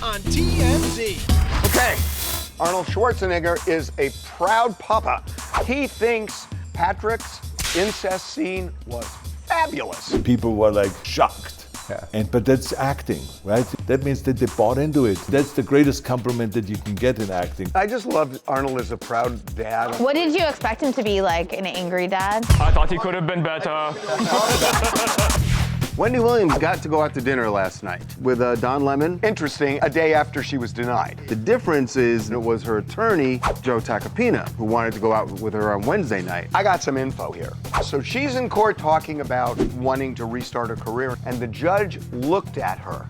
on TMZ. Okay, Arnold Schwarzenegger is a proud papa. He thinks Patrick's incest scene was fabulous. People were like shocked. Yeah. But that's acting, right? That means that they bought into it. That's the greatest compliment that you can get in acting. I just love Arnold as a proud dad. What did you expect him to be, like an angry dad? I thought he could have been better. Wendy Williams got to go out to dinner last night with Don Lemon. Interesting, a day after she was denied. The difference is it was her attorney, Joe Tacopina, who wanted to go out with her on Wednesday night. I got some info here. So she's in court talking about wanting to restart her career, and the judge looked at her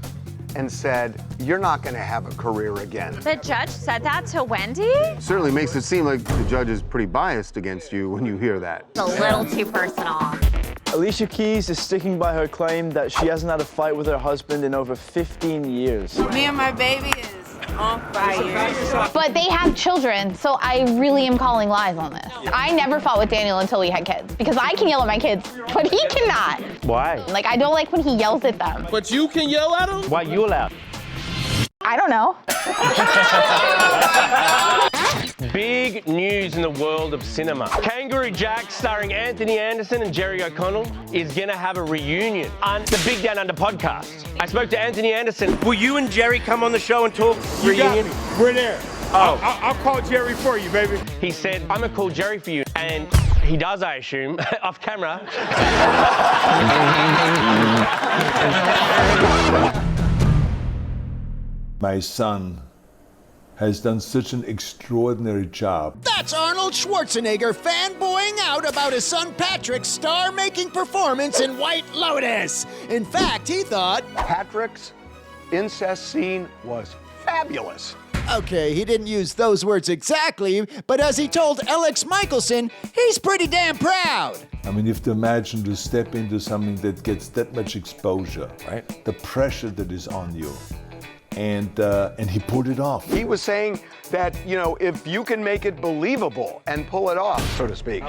and said, "You're not gonna have a career again." The judge said that to Wendy? Certainly makes it seem like the judge is pretty biased against you when you hear that. It's a little too personal. Alicia Keys is sticking by her claim that she hasn't had a fight with her husband in over 15 years. Me and my baby is on fire. But they have children, so I really am calling lies on this. I never fought with Daniel until we had kids, because I can yell at my kids, but he cannot. Why? Like, I don't like when he yells at them. But you can yell at him? Why you allowed? I don't know. Big news in the world of cinema. Kangaroo Jack, starring Anthony Anderson and Jerry O'Connell, is gonna have a reunion on the Big Down Under podcast. I spoke to Anthony Anderson. Will you and Jerry come on the show and talk reunion? You got me. We're there. Oh. I'll call Jerry for you, baby. He said, I'm gonna call Jerry for you. And he does, I assume, off camera. My son has done such an extraordinary job. That's Arnold Schwarzenegger fanboying out about his son Patrick's star-making performance in White Lotus. In fact, he thought, Patrick's incest scene was fabulous. okay, he didn't use those words exactly, but as he told Alex Michelson, he's pretty damn proud. I mean, you have to imagine to step into something that gets that much exposure, right? The pressure that is on you. And he pulled it off. He was saying that, you know, if you can make it believable and pull it off, so to speak.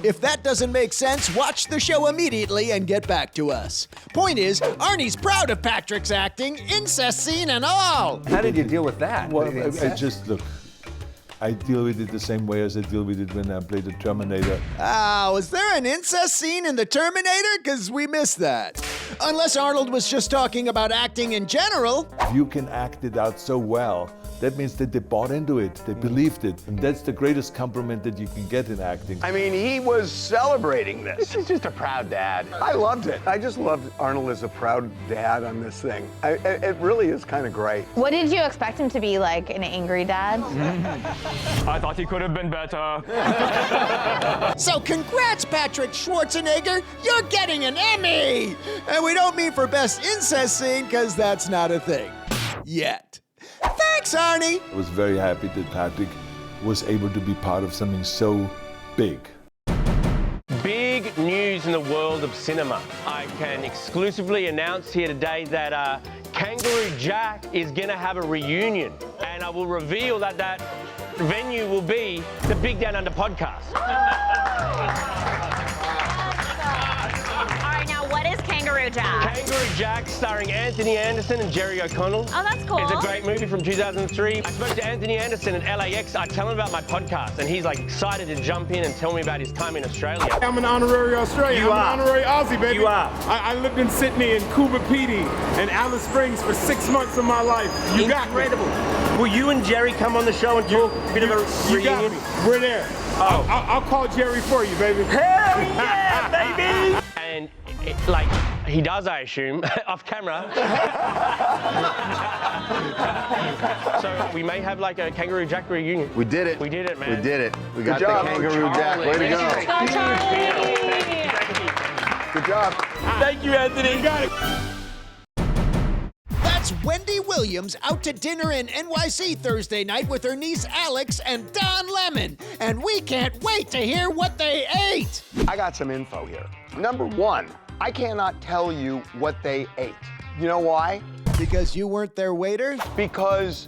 If that doesn't make sense, watch the show immediately and get back to us. Point is, Arnie's proud of Patrick's acting, incest scene and all. How did you deal with that? Well, I just, look, I deal with it the same way as I deal with it when I play the Terminator. Was there an incest scene in the Terminator? Because we missed that. Unless Arnold was just talking about acting in general. If you can act it out so well, that means that they bought into it, they believed it. And that's the greatest compliment that you can get in acting. I mean, he was celebrating this. This is just a proud dad. I loved it. I just loved Arnold as a proud dad on this thing. It really is kind of great. What did you expect him to be, like an angry dad? I thought he could have been better. So congrats, Patrick Schwarzenegger. You're getting an Emmy. And we don't mean for best incest scene, because that's not a thing. Yet. Thanks, Arnie. I was very happy that Patrick was able to be part of something so big. Big news in the world of cinema. I can exclusively announce here today that Kangaroo Jack is gonna have a reunion. And I will reveal that that venue will be the Big Down Under podcast. All right, now what is Kangaroo Jack? Kangaroo Jack, starring Anthony Anderson and Jerry O'Connell. Oh, that's cool. It's a great movie from 2003. I spoke to Anthony Anderson in LAX. I tell him about my podcast, and he's like excited to jump in and tell me about his time in Australia. I'm an honorary Australian. I'm an honorary Aussie, baby. You are. I lived in Sydney and Cuba Pedy and Alice Springs for 6 months of my life. You Incredible. Will you and Jerry come on the show and talk a bit of a You reunion? got me. We're there. Oh. I'll call Jerry for you, baby. Hell yeah, baby! And like he does, I assume, off camera. So we may have like a Kangaroo Jack reunion. We did it. We did it, man. We did it. We got job. the Kangaroo Jack. Way to go. Good job. Thank you, Anthony. You got it. That's Wendy Williams out to dinner in NYC Thursday night with her niece Alex and Don Lemon. And we can't wait to hear what they ate. I got some info here. Number one, I cannot tell you what they ate. You know why? Because you weren't their waiter? Because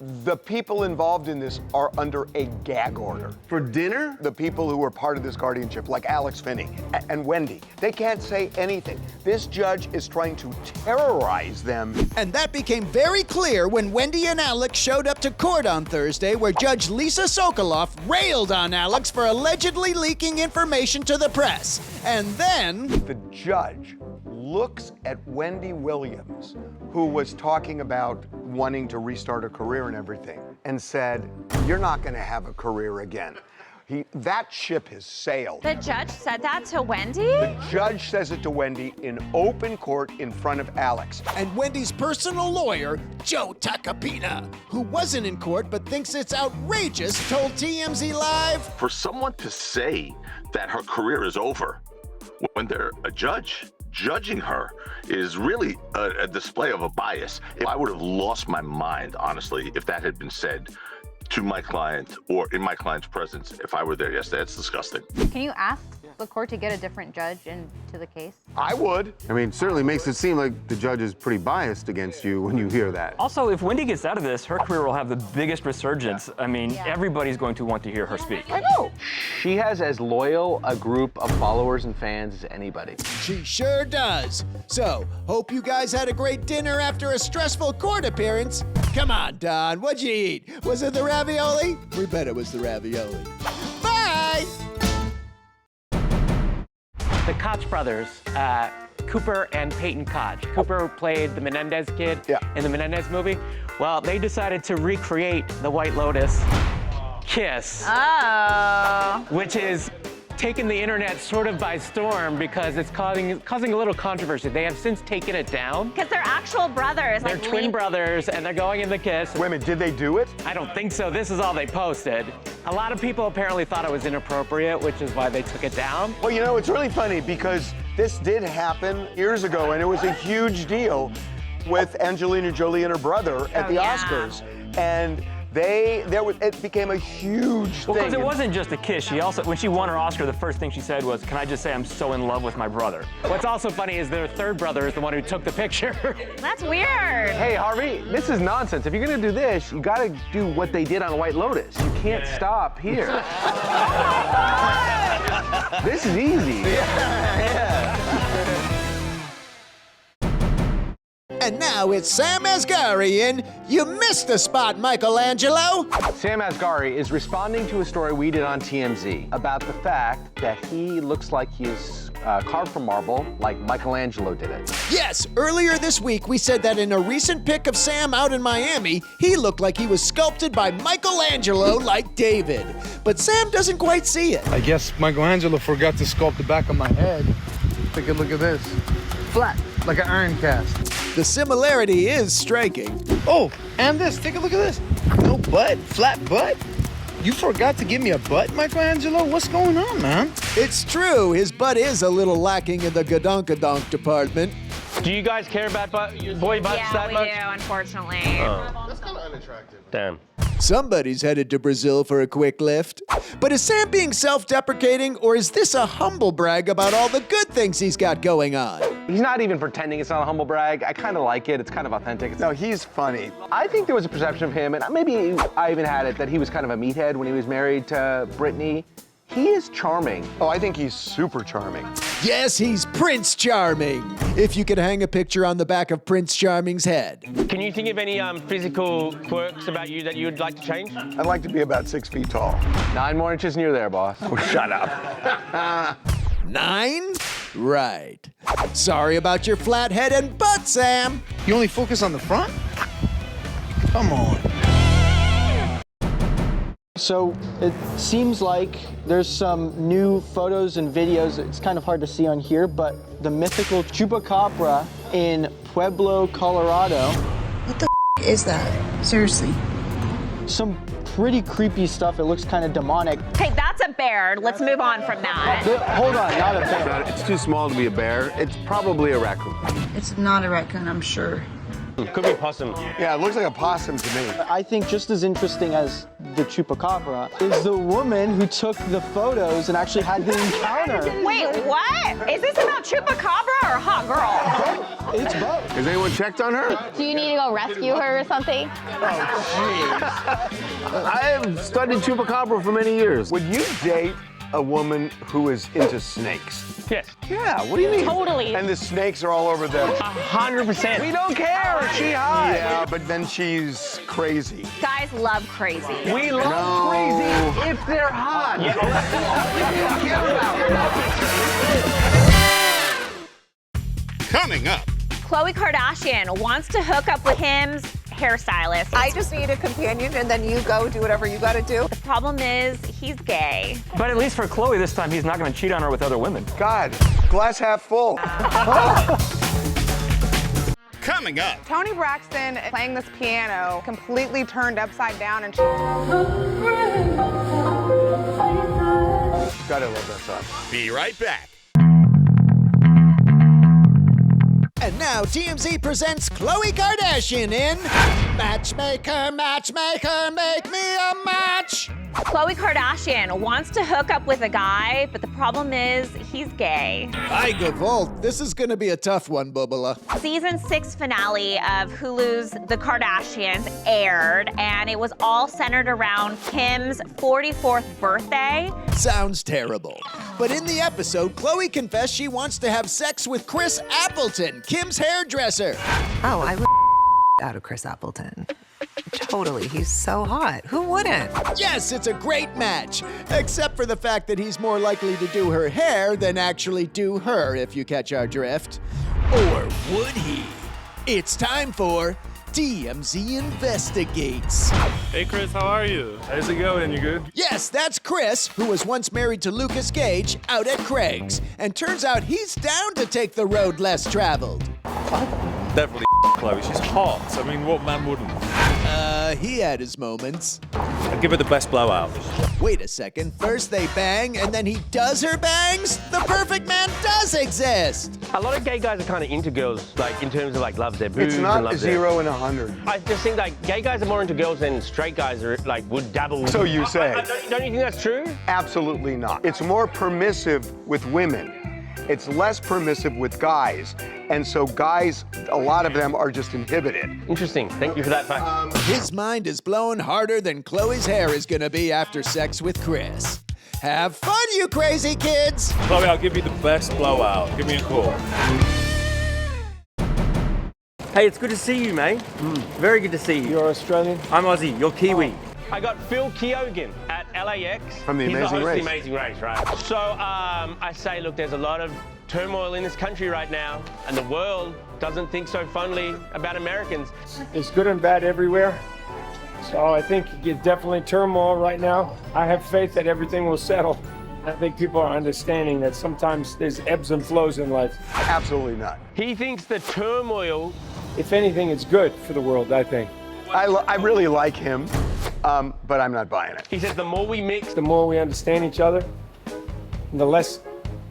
The people involved in this are under a gag order. For dinner? The people who were part of this guardianship, like Alex Finney and Wendy, they can't say anything. This judge is trying to terrorize them. And that became very clear when Wendy and Alex showed up to court on Thursday, where Judge Lisa Sokoloff railed on Alex for allegedly leaking information to the press. And then The judge looks at Wendy Williams, who was talking about wanting to restart a career and everything, and said, "You're not going to have a career again." That ship has sailed. The judge said that to Wendy? The judge says it to Wendy in open court in front of Alex. and Wendy's personal lawyer, Joe Tacopina, who wasn't in court but thinks it's outrageous, told TMZ Live, For someone to say that her career is over when they're a judge judging her is really a display of a bias. If I would have lost my mind, honestly, if that had been said to my client or in my client's presence if I were there yesterday. It's disgusting. Can you ask the court to get a different judge into the case? I would. I mean, it certainly makes it seem like the judge is pretty biased against you when you hear that. Also, if Wendy gets out of this, her career will have the biggest resurgence. I mean, everybody's going to want to hear her speak. I know. She has as loyal a group of followers and fans as anybody. she sure does. So, hope you guys had a great dinner after a stressful court appearance. Come on, Don, what'd you eat? Was it the ravioli? We bet it was the ravioli. Bye! The Koch brothers, Cooper and Peyton Koch. Cooper played the Menendez kid in the Menendez movie. Well, they decided to recreate the White Lotus kiss. Oh. Which is taken the internet sort of by storm because it's causing a little controversy. They have since taken it down. Because they're actual brothers. They're twin brothers, and they're going in the kiss. Wait a minute, did they do it? I don't think so. This is all they posted. A lot of people apparently thought it was inappropriate, which is why they took it down. Well, you know, it's really funny because this did happen years ago, and it was a huge deal with Angelina Jolie and her brother at the Oscars. And it became a huge thing. Because it wasn't just a kiss. She also, when she won her Oscar, the first thing she said was, "Can I just say I'm so in love with my brother?" What's also funny is their third brother is the one who took the picture. That's weird. Hey, Harvey, this is nonsense. If you're gonna do this, you gotta do what they did on White Lotus. You can't stop here. This is easy. And now it's Sam Asghari in You Missed the Spot, Michelangelo. Sam Asghari is responding to a story we did on TMZ about the fact that he looks like he is carved from marble, like Michelangelo did it. Yes, earlier this week we said that in a recent pic of Sam out in Miami, he looked like he was sculpted by Michelangelo like David. But Sam doesn't quite see it. I guess Michelangelo forgot to sculpt the back of my head. Take a look at this. Flat, like an iron cast. The similarity is striking. Oh, and this, take a look at this. No butt, flat butt. You forgot to give me a butt, Michelangelo? What's going on, man? It's true, his butt is a little lacking in the gadonkadonk department. Do you guys care about boy butts that much? Yeah, we do, unfortunately. That's kind of unattractive. Damn. Somebody's headed to Brazil for a quick lift. But is Sam being self-deprecating, or is this a humble brag about all the good things he's got going on? He's not even pretending it's not a humble brag. I kind of like it. It's kind of authentic. No, he's funny. I think there was a perception of him, and maybe I even had it, that he was kind of a meathead when he was married to Britney. He is charming. Oh, I think he's super charming. Yes, he's Prince Charming. If you could hang a picture on the back of Prince Charming's head. Can you think of any physical quirks about you that you would like to change? I'd like to be about 6 feet tall. 9 more inches and you're there, boss. Oh, shut up. 9? Right. Sorry about your flat head and butt, Sam. You only focus on the front? Come on. So it seems like there's some new photos and videos. It's kind of hard to see on here, but the mythical Chupacabra in Pueblo, Colorado. What the is that? Seriously. Some pretty creepy stuff. It looks kind of demonic. Okay, that's a bear. Let's move on from that. Hold on, not a bear. It's too small to be a bear. It's probably a raccoon. It's not a raccoon, I'm sure. Could be possum. Yeah, it looks like a possum to me. I think just as interesting as the Chupacabra is the woman who took the photos and actually had the encounter. Wait, what? Is this about Chupacabra or hot girl? It's both. Has anyone checked on her? Do you need to go rescue her or something? I have studied Chupacabra for many years. Would you date a woman who is into snakes? Yes. Yeah, what do you mean? Totally. And the snakes are all over them. 100%. We don't care. She hot. Yeah, but then she's crazy. Guys love crazy. We love crazy if they're hot. Coming up. Khloe Kardashian wants to hook up with Kim's hairstylist. I just need a companion, and then you go do whatever you gotta do. The problem is he's gay. But at least for Khloe this time, he's not going to cheat on her with other women. God, glass half full. Coming up. Toni Braxton playing this piano completely turned upside down and God, I love that song. Be right back. And now TMZ presents Khloe Kardashian in Matchmaker, Matchmaker, Make Me a Match. Khloe Kardashian wants to hook up with a guy, but the problem is he's gay. By Gavolt, this is gonna be a tough one, Bubala. Season 6 finale of Hulu's The Kardashians aired, and it was all centered around Kim's 44th birthday. Sounds terrible. But in the episode, Khloe confessed she wants to have sex with Chris Appleton, Kim's hairdresser. Oh, I would out of Chris Appleton. Totally, he's so hot. Who wouldn't? Yes, it's a great match, except for the fact that he's more likely to do her hair than actually do her, if you catch our drift. Or would he? It's time for TMZ Investigates. Hey Chris, how are you? How's it going? You good? Yes, that's Chris, who was once married to Lucas Gage out at Craig's. And turns out he's down to take the road less traveled. Definitely Khloe. She's hot. I mean, what man wouldn't? He had his moments. I'd give her the best blowout. Wait a second, first they bang and then he does her bangs? The perfect man does exist! A lot of gay guys are kind of into girls, like in terms of like love their boobs. It's and not love 0 and 100. I just think like gay guys are more into girls than straight guys are like would dabble. So you say. Don't you think that's true? Absolutely not. It's more permissive with women. It's less permissive with guys. And so guys, a lot of them are just inhibited. Interesting. Thank you for that fact. His mind is blown harder than Khloe's hair is gonna be after sex with Chris. Have fun, you crazy kids! Khloe, I'll give you the best blowout. Give me a call. Hey, it's good to see you, mate. Very good to see you. You're Australian? I'm Aussie. You're Kiwi. I got Phil Keoghan at LAX. From The Amazing He's the host Race. of The Amazing Race, right? So I say, look, there's a lot of turmoil in this country right now, and the world doesn't think so fondly about Americans. It's good and bad everywhere. So I think it's definitely turmoil right now. I have faith that everything will settle. I think people are understanding that sometimes there's ebbs and flows in life. Absolutely not. He thinks the turmoil... If anything, it's good for the world, I think. I really like him, but I'm not buying it. He says the more we mix, The more we understand each other, and the less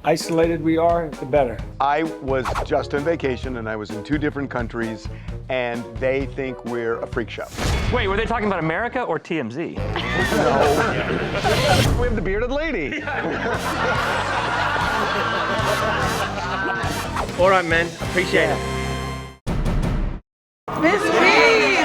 isolated we are, the better. I was just on vacation and I was in 2 different countries and they think we're a freak show. Wait, were they talking about America or TMZ? No. We have the bearded lady. All right, man. Appreciate it. Miss Reed,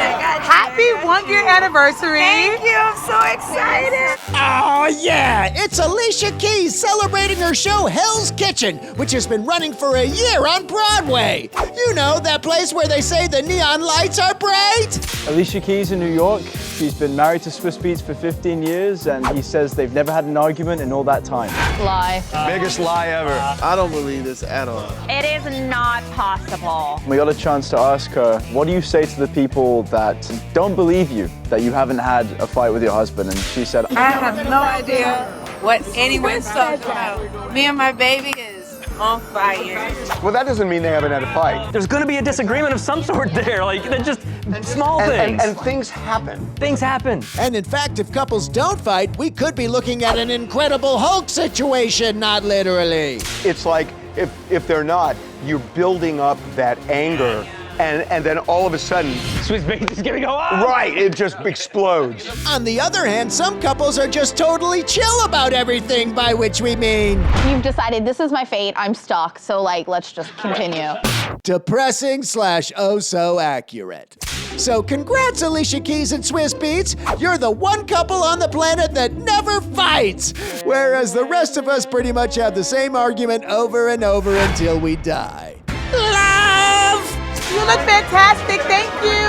happy 1-year anniversary. Thank you, I'm so excited. Oh yeah, it's Alicia Keys celebrating her show Hell's Kitchen, which has been running for a year on Broadway. You know, that place where they say the neon lights are bright? Alicia Keys in New York. She's been married to Swiss Beats for 15 years, and he says they've never had an argument in all that time. Lie. Biggest lie ever. I don't believe this at all. It is not possible. We got a chance to ask her, what do you say to the people that don't believe you, that you haven't had a fight with your husband? And she said, I have no idea what anyone's talking about. Me and my baby is on fire. Well, that doesn't mean they haven't had a fight. There's going to be a disagreement of some sort there. Like, they're just small things. And things happen. Things happen. And in fact, if couples don't fight, we could be looking at an Incredible Hulk situation, not literally. It's like if they're not, you're building up that anger and then all of a sudden, Swiss Beats is gonna go up. right, it just explodes. On the other hand, some couples are just totally chill about everything, by which we mean You've decided this is my fate, I'm stuck, so like, let's just continue. depressing / oh so accurate. So congrats, Alicia Keys and Swiss Beats. You're the one couple on the planet that never fights, whereas the rest of us pretty much have the same argument over and over until we die. Love! You look fantastic, thank you.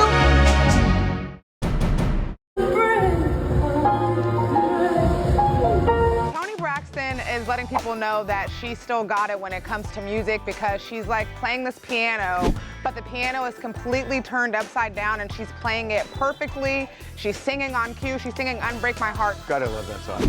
Toni Braxton is letting people know that she still got it when it comes to music because she's like playing this piano, but the piano is completely turned upside down and she's playing it perfectly. She's singing on cue, she's singing Unbreak My Heart. Gotta love that song.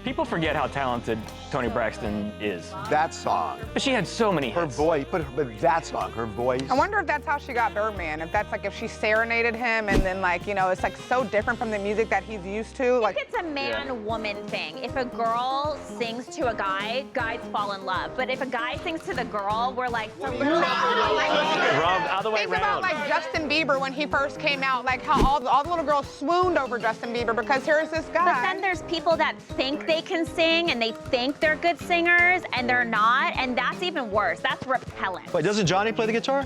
People forget how talented Toni Braxton is. That song. But she had so many hits. Her voice, but that song, her voice. I wonder if that's how she got Birdman, if that's like if she serenaded him and then like, you know, it's like so different from the music that he's used to. I Like, think it's a man-woman thing. If a girl sings to a guy, guys fall in love. But if a guy sings to the girl, we're like, it's a little Rob, other way think around. about like Justin Bieber when he first came out, like how all the little girls swooned over Justin Bieber because here's this guy. But then there's people that think they can sing and they think they're good singers and they're not, and that's even worse. That's repellent. Wait, doesn't Johnny play the guitar?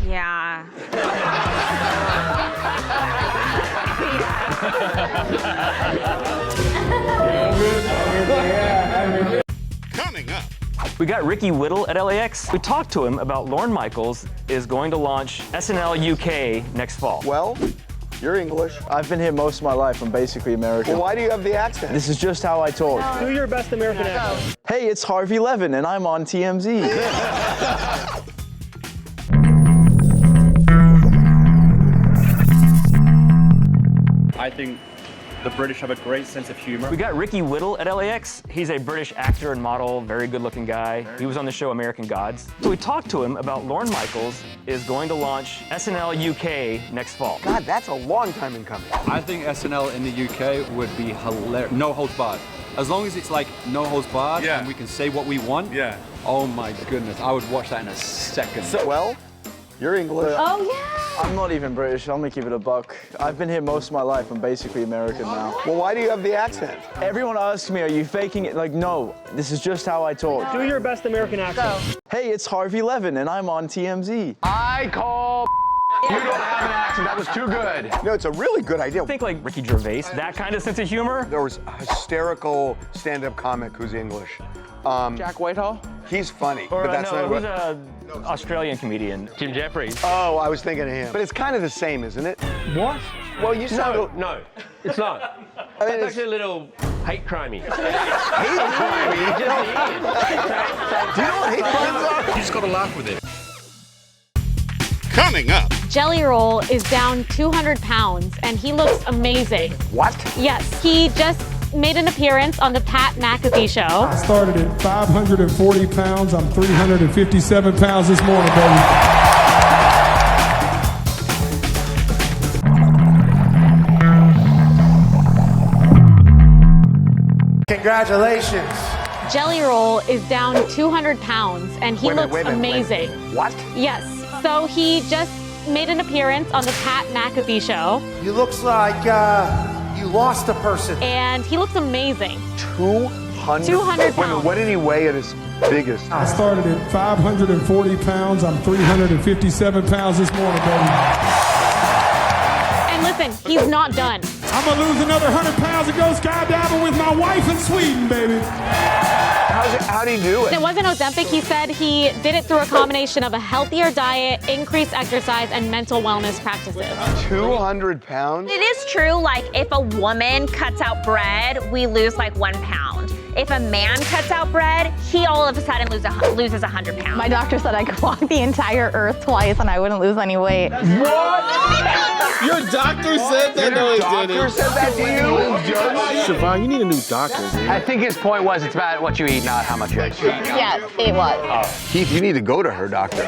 Yeah. Coming up. We got Ricky Whittle at LAX. We talked to him about Lorne Michaels is going to launch SNL UK next fall. Well, you're English. I've been here most of my life. I'm basically American. Well, why do you have the accent? This is just how I talk. Do your best American accent. Hey, it's Harvey Levin, and I'm on TMZ. I think the British have a great sense of humor. We got Ricky Whittle at LAX. He's a British actor and model, very good-looking guy. He was on the show American Gods. So we talked to him about Lorne Michaels is going to launch SNL UK next fall. God, that's a long time in coming. I think SNL in the UK would be hilarious. No holds barred. As long as it's like no holds barred and we can say what we want. Yeah. Oh my goodness, I would watch that in a second. So, well, you're English. Oh, yeah. I'm not even British. I'm gonna keep it a buck. I've been here most of my life. I'm basically American now. Well, why do you have the accent? Everyone asks me, are you faking it? Like, no, this is just how I talk. Do your best American accent. Hey, it's Harvey Levin, and I'm on TMZ. I call you don't have an accent. That was too good. No, it's a really good idea. I think like Ricky Gervais, that kind of sense of humor. There was a hysterical stand-up comic who's English. Jack Whitehall? He's funny, Or but that's no, not who's what... an Australian comedian. Jim Jeffries. Oh, I was thinking of him. But it's kind of the same, isn't it? What? Well, you sound... No, it's not. I mean, That's actually a little hate crimey. Hate crimey? It just is. Do you know what hate crimes are? You just gotta laugh with it. Coming up. Jelly Roll is down 200 pounds and he looks amazing. What? Yes, he just made an appearance on the Pat McAfee show. I started at 540 pounds. I'm 357 pounds this morning, baby. Congratulations. Jelly Roll is down 200 pounds and he looks amazing. What? Yes, so he just made an appearance on the Pat McAfee show. You looks like you lost a person. And he looks amazing. 200? 200 pounds. What did he weigh at his biggest? I started at 540 pounds. I'm 357 pounds this morning, baby. And listen, he's not done. I'm gonna lose another 100 pounds and go skydiving with my wife in Sweden, baby. How'd he do it? It wasn't Ozempic. He said he did it through a combination of a healthier diet, increased exercise, and mental wellness practices. 200 pounds? It is true, like, if a woman cuts out bread, we lose like 1 pound. If a man cuts out bread, he all of a sudden loses 100 pounds. My doctor said I could walk the entire earth twice and I wouldn't lose any weight. What? Your doctor said that? No, he didn't. Your doctor said that to you? Siobhan, you need a new doctor, dude. I think his point was it's about what you eat, not how much you eat. Yes, it was. Keith, you need to go to her doctor.